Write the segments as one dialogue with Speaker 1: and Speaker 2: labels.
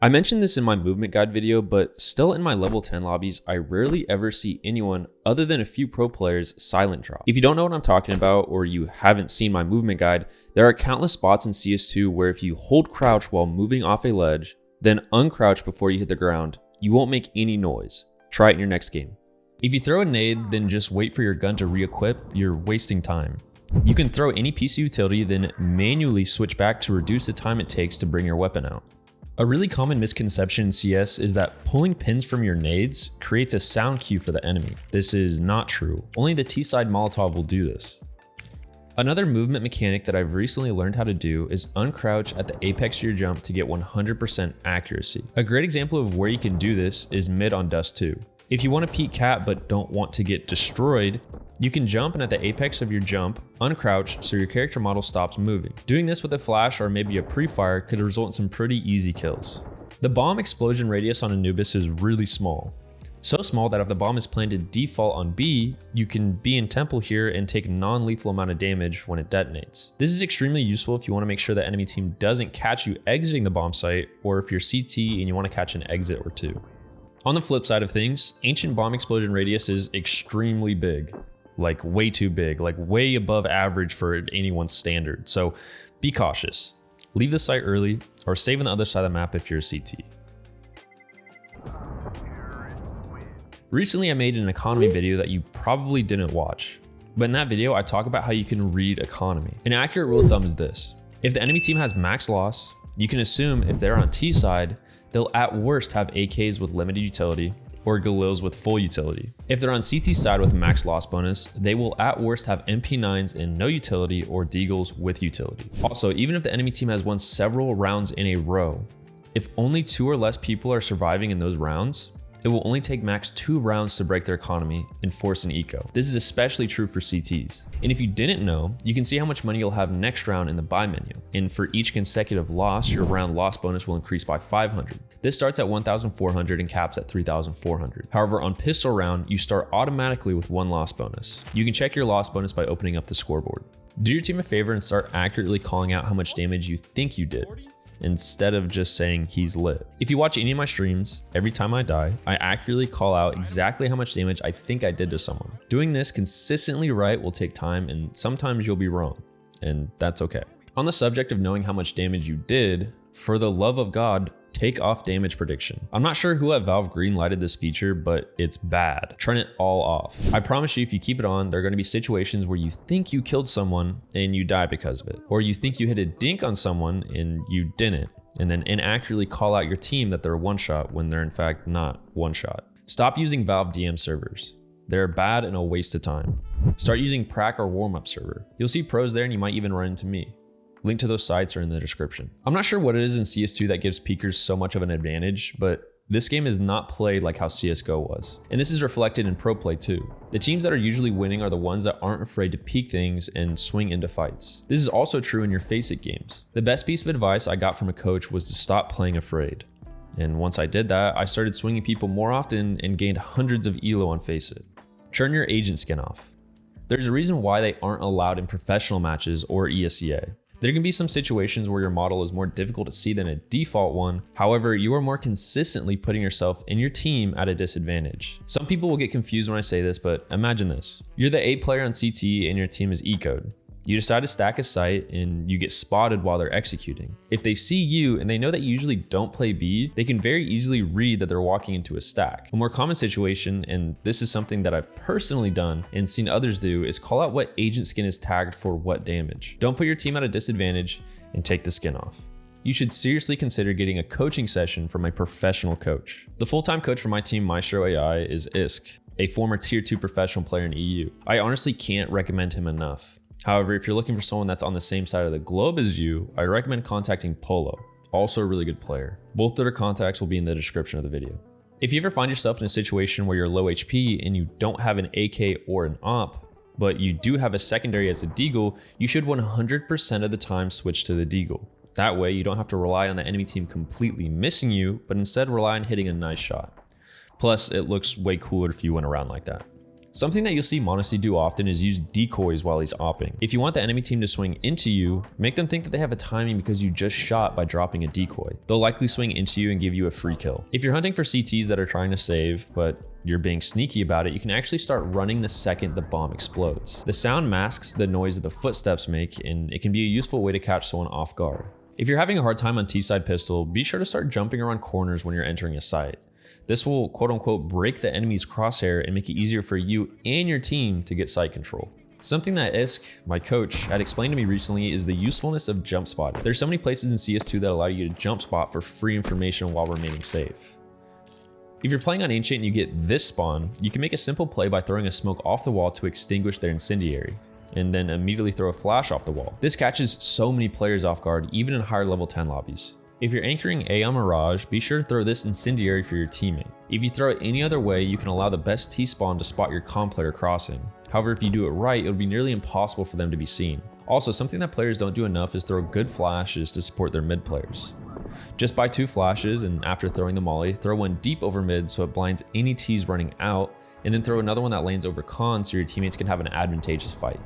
Speaker 1: I mentioned this in my movement guide video, but still in my level 10 lobbies, I rarely ever see anyone other than a few pro players silent drop. If you don't know what I'm talking about, or you haven't seen my movement guide, there are countless spots in CS2 where if you hold crouch while moving off a ledge, then uncrouch before you hit the ground, you won't make any noise. Try it in your next game. If you throw a nade, then just wait for your gun to re-equip, you're wasting time. You can throw any piece of utility, then manually switch back to reduce the time it takes to bring your weapon out. A really common misconception in CS is that pulling pins from your nades creates a sound cue for the enemy. This is not true. Only the T-side Molotov will do this. Another movement mechanic that I've recently learned how to do is uncrouch at the apex of your jump to get 100% accuracy. A great example of where you can do this is mid on Dust 2. If you want to peek cap but don't want to get destroyed, you can jump and at the apex of your jump, uncrouch so your character model stops moving. Doing this with a flash or maybe a pre-fire could result in some pretty easy kills. The bomb explosion radius on Anubis is really small. So small that if the bomb is planned to default on B, you can be in temple here and take non-lethal amount of damage when it detonates. This is extremely useful if you want to make sure the enemy team doesn't catch you exiting the bomb site, or if you're CT and you want to catch an exit or two. On the flip side of things, ancient bomb explosion radius is extremely big. Like way too big, like way above average for anyone's standard. So be cautious. Leave the site early or save on the other side of the map if you're a CT. Recently I made an economy video that you probably didn't watch. But in that video I talk about how you can read economy. An accurate rule of thumb is this. If the enemy team has max loss, you can assume if they're on T side, they'll at worst have AKs with limited utility or Galils with full utility. If they're on CT side with max loss bonus, they will at worst have MP9s and no utility or Deagles with utility. Also, even if the enemy team has won several rounds in a row, if only 2 or less people are surviving in those rounds, it will only take max 2 rounds to break their economy and force an eco. This is especially true for CTs. And if you didn't know, you can see how much money you'll have next round in the buy menu. And for each consecutive loss, your round loss bonus will increase by 500. This starts at 1,400 and caps at 3,400. However, on pistol round, you start automatically with 1 loss bonus. You can check your loss bonus by opening up the scoreboard. Do your team a favor and start accurately calling out how much damage you think you did, instead of just saying he's lit. If you watch any of my streams, every time I die, I accurately call out exactly how much damage I think I did to someone. Doing this consistently right will take time and sometimes you'll be wrong, and that's okay. On the subject of knowing how much damage you did, for the love of God, take off damage prediction. I'm not sure who at Valve green lighted this feature, but it's bad. Turn it all off. I promise you, if you keep it on, there are going to be situations where you think you killed someone and you die because of it. Or you think you hit a dink on someone and you didn't, and then inaccurately call out your team that they're one shot when they're in fact not one shot. Stop using Valve DM servers. They're bad and a waste of time. Start using Prac or Warm-Up server. You'll see pros there and you might even run into me. Link to those sites are in the description. I'm not sure what it is in CS2 that gives peekers so much of an advantage, but this game is not played like how CSGO was. And this is reflected in pro play too. The teams that are usually winning are the ones that aren't afraid to peek things and swing into fights. This is also true in your Face It games. The best piece of advice I got from a coach was to stop playing afraid. And once I did that, I started swinging people more often and gained hundreds of elo on Face It. Turn your agent skin off. There's a reason why they aren't allowed in professional matches or ESEA. There can be some situations where your model is more difficult to see than a default one. However, you are more consistently putting yourself and your team at a disadvantage. Some people will get confused when I say this, but imagine this. You're the 8th player on CT and your team is eco'd. You decide to stack a site and you get spotted while they're executing. If they see you and they know that you usually don't play B, they can very easily read that they're walking into a stack. A more common situation, and this is something that I've personally done and seen others do, is call out what agent skin is tagged for what damage. Don't put your team at a disadvantage and take the skin off. You should seriously consider getting a coaching session from a professional coach. The full-time coach for my team, Maestro AI, is Isk, a former tier 2 professional player in EU. I honestly can't recommend him enough. However, if you're looking for someone that's on the same side of the globe as you, I recommend contacting Pol0, also a really good player. Both their contacts will be in the description of the video. If you ever find yourself in a situation where you're low HP and you don't have an AK or an AWP, but you do have a secondary as a Deagle, you should 100% of the time switch to the Deagle. That way, you don't have to rely on the enemy team completely missing you, but instead rely on hitting a nice shot. Plus, it looks way cooler if you went around like that. Something that you'll see m0NESY do often is use decoys while he's opping. If you want the enemy team to swing into you, make them think that they have a timing because you just shot by dropping a decoy. They'll likely swing into you and give you a free kill. If you're hunting for CTs that are trying to save, but you're being sneaky about it, you can actually start running the second the bomb explodes. The sound masks the noise that the footsteps make, and it can be a useful way to catch someone off guard. If you're having a hard time on T-side pistol, be sure to start jumping around corners when you're entering a site. This will quote unquote break the enemy's crosshair and make it easier for you and your team to get site control. Something that Isk, my coach, had explained to me recently is the usefulness of jump spotting. There's so many places in CS2 that allow you to jump spot for free information while remaining safe. If you're playing on Ancient and you get this spawn, you can make a simple play by throwing a smoke off the wall to extinguish their incendiary, and then immediately throw a flash off the wall. This catches so many players off guard, even in higher level 10 lobbies. If you're anchoring A on Mirage, be sure to throw this incendiary for your teammate. If you throw it any other way, you can allow the best T-spawn to spot your comp player crossing. However, if you do it right, it'll be nearly impossible for them to be seen. Also, something that players don't do enough is throw good flashes to support their mid players. Just buy 2 flashes, and after throwing the molly, throw one deep over mid so it blinds any T's running out, and then throw another one that lands over con so your teammates can have an advantageous fight.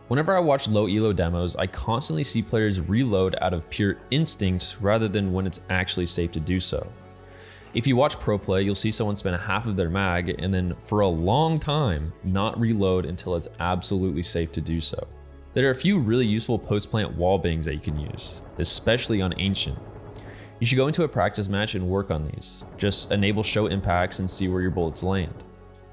Speaker 1: Whenever I watch low elo demos, I constantly see players reload out of pure instinct rather than when it's actually safe to do so. If you watch pro play, you'll see someone spend half of their mag and then for a long time not reload until it's absolutely safe to do so. There are a few really useful post-plant wall bangs that you can use, especially on Ancient. You should go into a practice match and work on these. Just enable show impacts and see where your bullets land.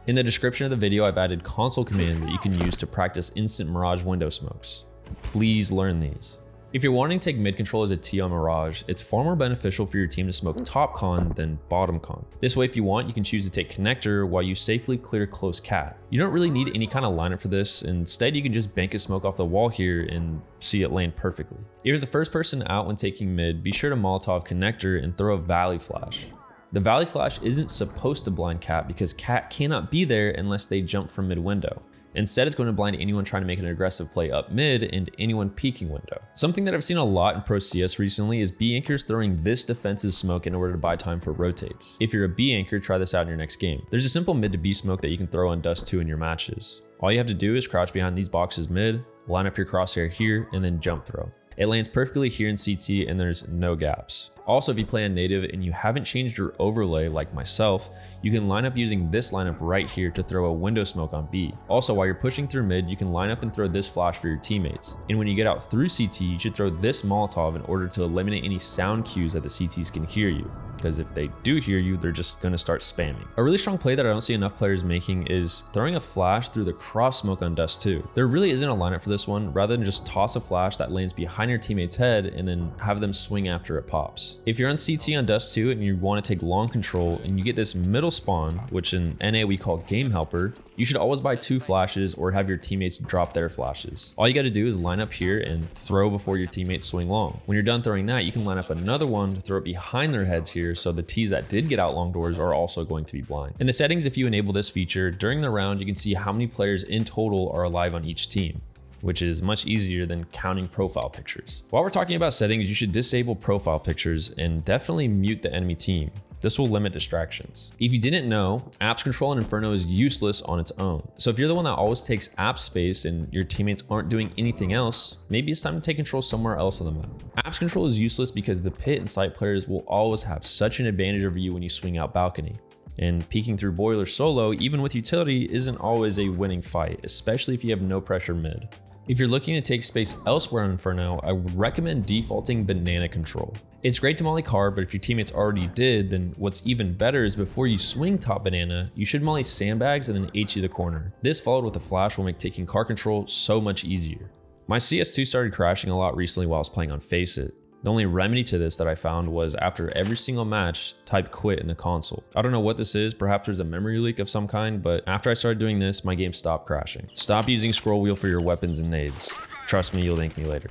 Speaker 1: In the description of the video, I've added console commands that you can use to practice instant Mirage window smokes. Please learn these. If you're wanting to take mid control as a T on Mirage, it's far more beneficial for your team to smoke top con than bottom con. This way, if you want, you can choose to take connector while you safely clear close cat. You don't really need any kind of lineup for this. Instead, you can just bank a smoke off the wall here and see it land perfectly. If you're the first person out when taking mid, be sure to Molotov connector and throw a valley flash. The valley flash isn't supposed to blind cat because cat cannot be there unless they jump from mid window. Instead, it's going to blind anyone trying to make an aggressive play up mid and anyone peeking window. Something that I've seen a lot in Pro CS recently is B anchors throwing this defensive smoke in order to buy time for rotates. If you're a B anchor, try this out in your next game. There's a simple mid to B smoke that you can throw on Dust 2 in your matches. All you have to do is crouch behind these boxes mid, line up your crosshair here, and then jump throw. It lands perfectly here in CT and there's no gaps. Also, if you play on native and you haven't changed your overlay like myself, you can line up using this lineup right here to throw a window smoke on B. Also, while you're pushing through mid, you can line up and throw this flash for your teammates. And when you get out through CT, you should throw this Molotov in order to eliminate any sound cues that the CTs can hear you. Because if they do hear you, they're just gonna start spamming. A really strong play that I don't see enough players making is throwing a flash through the cross smoke on Dust 2. There really isn't a lineup for this one, rather than just toss a flash that lands behind your teammate's head and then have them swing after it pops. If you're on CT on Dust 2 and you want to take long control and you get this middle spawn, which in NA we call game helper, you should always buy 2 flashes or have your teammates drop their flashes. All you gotta do is line up here and throw before your teammates swing long. When you're done throwing that, you can line up another one to throw it behind their heads here so the T's that did get out long doors are also going to be blind. In the settings, if you enable this feature, during the round you can see how many players in total are alive on each team, which is much easier than counting profile pictures. While we're talking about settings, you should disable profile pictures and definitely mute the enemy team. This will limit distractions. If you didn't know, apps control in Inferno is useless on its own. So if you're the one that always takes app space and your teammates aren't doing anything else, maybe it's time to take control somewhere else on the map. Apps control is useless because the pit and site players will always have such an advantage over you when you swing out balcony. And peeking through boiler solo, even with utility, isn't always a winning fight, especially if you have no pressure mid. If you're looking to take space elsewhere in Inferno, I would recommend defaulting banana control. It's great to molly car, but if your teammates already did, then what's even better is before you swing top banana, you should molly sandbags and then HE the corner. This followed with a flash will make taking car control so much easier. My CS2 started crashing a lot recently while I was playing on Face It. The only remedy to this that I found was after every single match, type quit in the console. I don't know what this is, perhaps there's a memory leak of some kind, but after I started doing this, my game stopped crashing. Stop using scroll wheel for your weapons and nades. Trust me, you'll thank me later.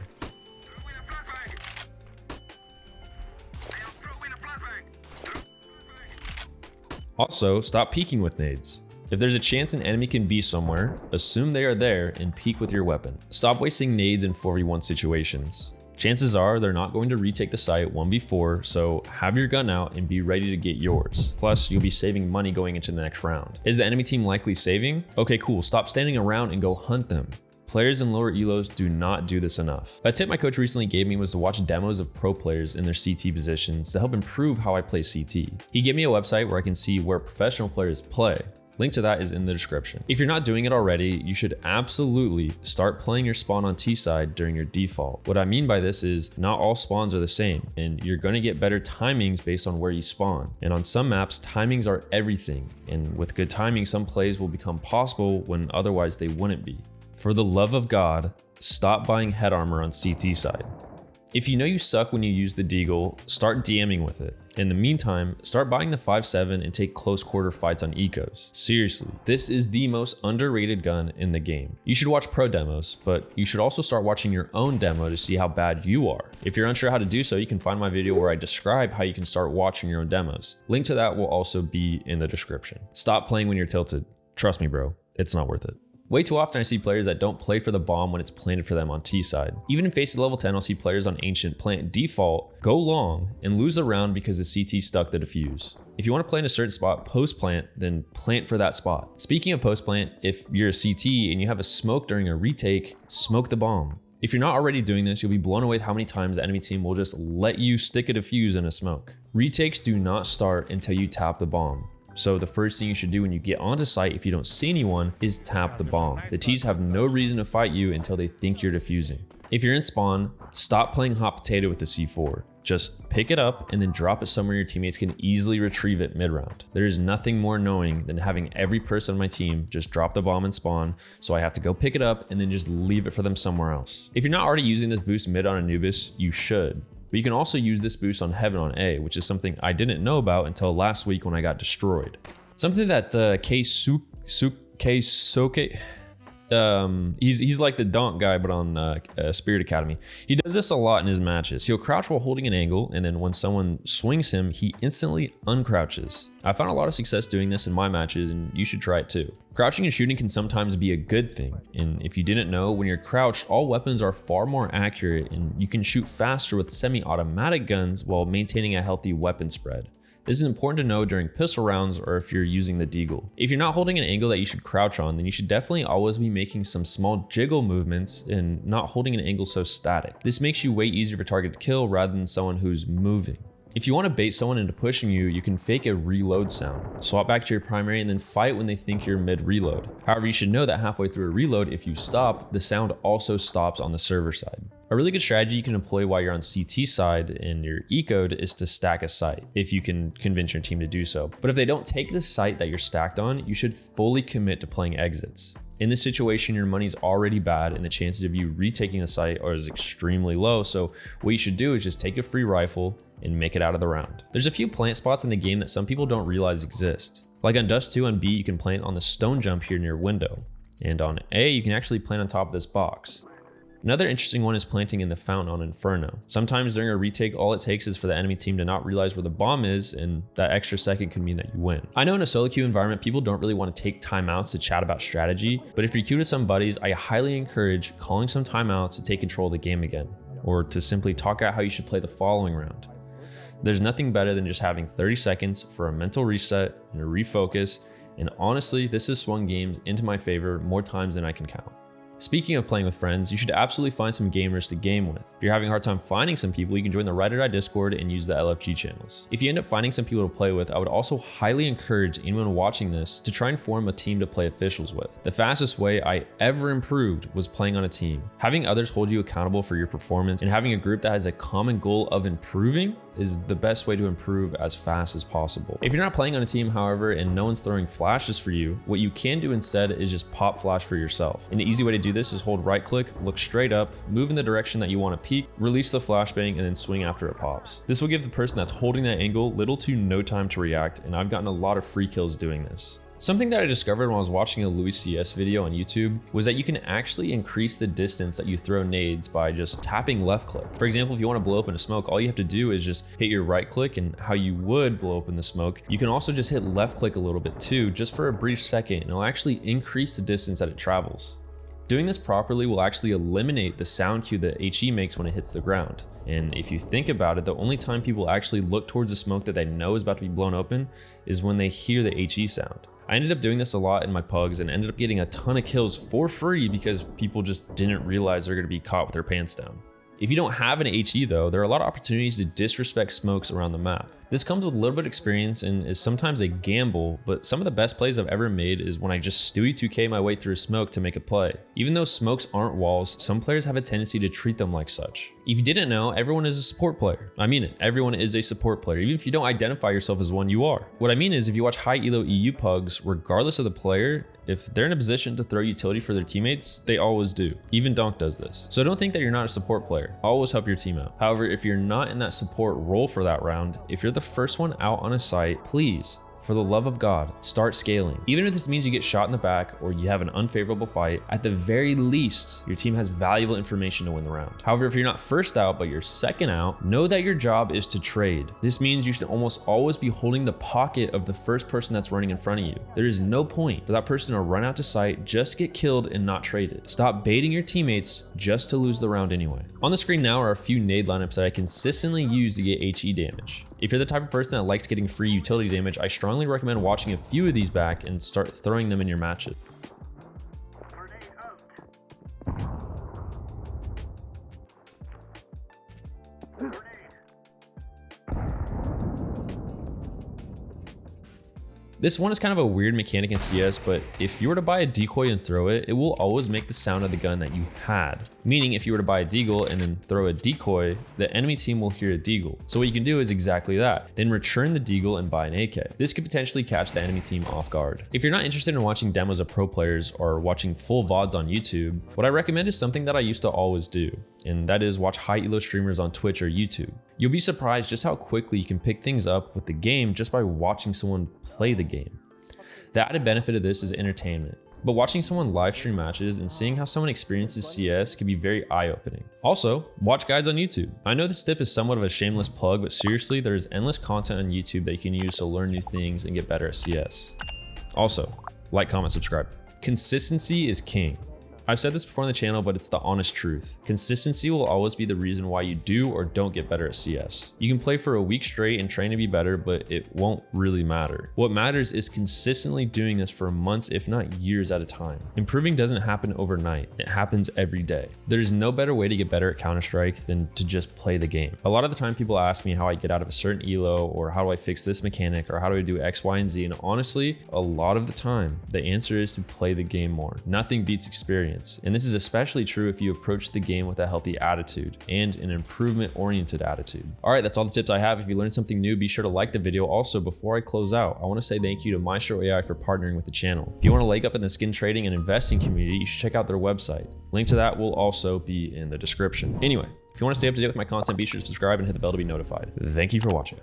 Speaker 1: Also, stop peeking with nades. If there's a chance an enemy can be somewhere, assume they are there and peek with your weapon. Stop wasting nades in 4v1 situations. Chances are they're not going to retake the site 1v4, so have your gun out and be ready to get yours. Plus, you'll be saving money going into the next round. Is the enemy team likely saving? Okay, cool. Stop standing around and go hunt them. Players in lower elos do not do this enough. A tip my coach recently gave me was to watch demos of pro players in their CT positions to help improve how I play CT. He gave me a website where I can see where professional players play. Link to that is in the description. If you're not doing it already, you should absolutely start playing your spawn on T side during your default. What I mean by this is not all spawns are the same, and you're going to get better timings based on where you spawn. And on some maps, timings are everything. And with good timing, some plays will become possible when otherwise they wouldn't be. For the love of God, stop buying head armor on CT side. If you know you suck when you use the deagle, start DMing with it. In the meantime, start buying the 5.7 and take close quarter fights on ecos. Seriously, this is the most underrated gun in the game. You should watch pro demos, but you should also start watching your own demo to see how bad you are. If you're unsure how to do so, you can find my video where I describe how you can start watching your own demos. Link to that will also be in the description. Stop playing when you're tilted. Trust me, bro, it's not worth it. Way too often I see players that don't play for the bomb when it's planted for them on T side. Even in Face level 10, I'll see players on Ancient plant default, go long, and lose a round because the CT stuck the defuse. If you want to play in a certain spot post plant, then plant for that spot. Speaking of post plant, if you're a CT and you have a smoke during a retake, smoke the bomb. If you're not already doing this, you'll be blown away with how many times the enemy team will just let you stick a defuse in a smoke. Retakes do not start until you tap the bomb. So the first thing you should do when you get onto site, if you don't see anyone, is tap the bomb. The T's have no reason to fight you until they think you're defusing. If you're in spawn, stop playing hot potato with the C4. Just pick it up and then drop it somewhere your teammates can easily retrieve it mid-round. There is nothing more annoying than having every person on my team just drop the bomb and spawn, so I have to go pick it up and then just leave it for them somewhere else. If you're not already using this boost mid on Anubis, you should. But you can also use this boost on Heaven on A, which is something I didn't know about until last week when I got destroyed. Something that Keisuke, he's like the donk guy, but on Spirit Academy. He does this a lot in his matches. He'll crouch while holding an angle, and then when someone swings him, he instantly uncrouches. I found a lot of success doing this in my matches, and you should try it too. Crouching and shooting can sometimes be a good thing, and if you didn't know, when you're crouched, all weapons are far more accurate, and you can shoot faster with semi-automatic guns while maintaining a healthy weapon spread. This is important to know during pistol rounds or if you're using the deagle. If you're not holding an angle that you should crouch on, then you should definitely always be making some small jiggle movements and not holding an angle so static. This makes you way easier for target to kill rather than someone who's moving. If you want to bait someone into pushing you, you can fake a reload sound. Swap back to your primary and then fight when they think you're mid-reload. However, you should know that halfway through a reload, if you stop, the sound also stops on the server side. A really good strategy you can employ while you're on CT side and you're ecoed is to stack a site, if you can convince your team to do so. But if they don't take the site that you're stacked on, you should fully commit to playing exits. In this situation, your money's already bad and the chances of you retaking the site are extremely low, so what you should do is just take a free rifle and make it out of the round. There's a few plant spots in the game that some people don't realize exist. Like on Dust 2 on B, you can plant on the stone jump here near window. And on A, you can actually plant on top of this box. Another interesting one is planting in the fountain on Inferno. Sometimes during a retake, all it takes is for the enemy team to not realize where the bomb is, and that extra second can mean that you win. I know in a solo queue environment, people don't really want to take timeouts to chat about strategy, but if you're queued with some buddies, I highly encourage calling some timeouts to take control of the game again, or to simply talk out how you should play the following round. There's nothing better than just having 30 seconds for a mental reset and a refocus, and honestly, this has swung games into my favor more times than I can count. Speaking of playing with friends, you should absolutely find some gamers to game with. If you're having a hard time finding some people, you can join the Ride or Die Discord and use the LFG channels. If you end up finding some people to play with, I would also highly encourage anyone watching this to try and form a team to play officials with. The fastest way I ever improved was playing on a team. Having others hold you accountable for your performance and having a group that has a common goal of improving is the best way to improve as fast as possible. If you're not playing on a team, however, and no one's throwing flashes for you, what you can do instead is just pop flash for yourself. And the easy way to do this is hold right click, look straight up, move in the direction that you want to peek, release the flashbang, and then swing after it pops. This will give the person that's holding that angle little to no time to react, and I've gotten a lot of free kills doing this. Something that I discovered when I was watching a Louis CS video on YouTube was that you can actually increase the distance that you throw nades by just tapping left click. For example, if you want to blow open a smoke, all you have to do is just hit your right click, and how you would blow open the smoke, you can also just hit left click a little bit too, just for a brief second, and it'll actually increase the distance that it travels. Doing this properly will actually eliminate the sound cue that HE makes when it hits the ground. And if you think about it, the only time people actually look towards the smoke that they know is about to be blown open is when they hear the HE sound. I ended up doing this a lot in my pugs and ended up getting a ton of kills for free because people just didn't realize they're going to be caught with their pants down. If you don't have an HE though, there are a lot of opportunities to disrespect smokes around the map. This comes with a little bit of experience and is sometimes a gamble, but some of the best plays I've ever made is when I just Stewie 2K my way through a smoke to make a play. Even though smokes aren't walls, some players have a tendency to treat them like such. If you didn't know, everyone is a support player. I mean it, everyone is a support player. Even if you don't identify yourself as one, you are. What I mean is if you watch high elo EU pugs, regardless of the player, if they're in a position to throw utility for their teammates, they always do. Even Donk does this. So don't think that you're not a support player. Always help your team out. However, if you're not in that support role for that round, if you're the first one out on a site, please, for the love of God, start scaling. Even if this means you get shot in the back or you have an unfavorable fight, at the very least, your team has valuable information to win the round. However, if you're not first out, but you're second out, know that your job is to trade. This means you should almost always be holding the pocket of the first person that's running in front of you. There is no point for that person to run out to site, just get killed and not traded. Stop baiting your teammates just to lose the round anyway. On the screen now are a few nade lineups that I consistently use to get HE damage. If you're the type of person that likes getting free utility damage, I strongly recommend watching a few of these back and start throwing them in your matches. This one is kind of a weird mechanic in CS, but if you were to buy a decoy and throw it, it will always make the sound of the gun that you had. Meaning if you were to buy a deagle and then throw a decoy, the enemy team will hear a deagle. So what you can do is exactly that. Then return the deagle and buy an AK. This could potentially catch the enemy team off guard. If you're not interested in watching demos of pro players or watching full VODs on YouTube, what I recommend is something that I used to always do, and that is watch high elo streamers on Twitch or YouTube. You'll be surprised just how quickly you can pick things up with the game just by watching someone play the game. The added benefit of this is entertainment, but watching someone live stream matches and seeing how someone experiences CS can be very eye-opening. Also, watch guides on YouTube. I know this tip is somewhat of a shameless plug, but seriously, there is endless content on YouTube that you can use to learn new things and get better at CS. Also, like, comment, subscribe. Consistency is king. I've said this before on the channel, but it's the honest truth. Consistency will always be the reason why you do or don't get better at CS. You can play for a week straight and train to be better, but it won't really matter. What matters is consistently doing this for months, if not years at a time. Improving doesn't happen overnight. It happens every day. There's no better way to get better at Counter-Strike than to just play the game. A lot of the time people ask me how I get out of a certain elo, or how do I fix this mechanic, or how do I do X, Y, and Z, and honestly, a lot of the time, the answer is to play the game more. Nothing beats experience. And this is especially true if you approach the game with a healthy attitude and an improvement-oriented attitude. All right, that's all the tips I have. If you learned something new, be sure to like the video. Also, before I close out, I want to say thank you to MaestroAI for partnering with the channel. If you want to leg up in the skin trading and investing community, you should check out their website. Link to that will also be in the description. Anyway, if you want to stay up to date with my content, be sure to subscribe and hit the bell to be notified. Thank you for watching.